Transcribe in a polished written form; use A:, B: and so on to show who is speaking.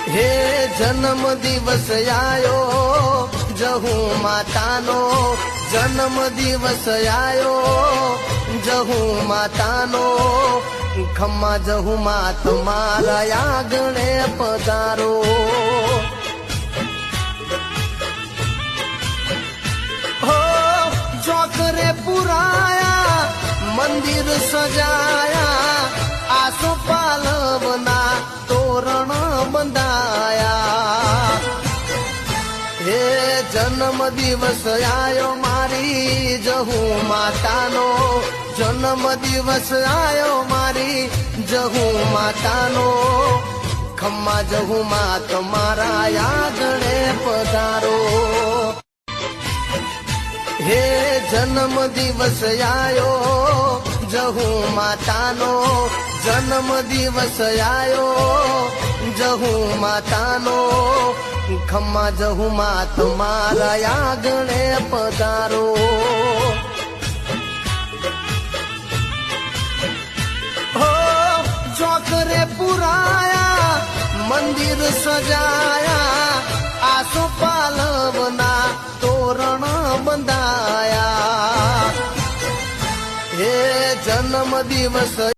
A: હે જન્મ દિવસ આયો જહુ માતાનો જન્મ દિવસ આયો જહુ માતાનો ખમ્મા જહુ માં તમારા આગણે પધારો હો ચોકરે પુરાયા મંદિર સજાયા આસો પાલવના તોરણ બંધાયા હે જન્મ દિવસ આયો મારી જહુ માતાનો જન્મ દિવસ આયો મારી જહુ માતાનો ખમ્મા જહુ માં તમારા આગણે પધારો હે જન્મ દિવસ આયો જહુ માતાનો જન્મ દિવસ આયો જહુ માતાનો ખમ્મા જહુ માં તમારા આગણે પધારો હો ચોકરે પુરાયા મંદિર સજાયા આસો પાલવના તોરણ બંધાયા હે જન્મ દિવસ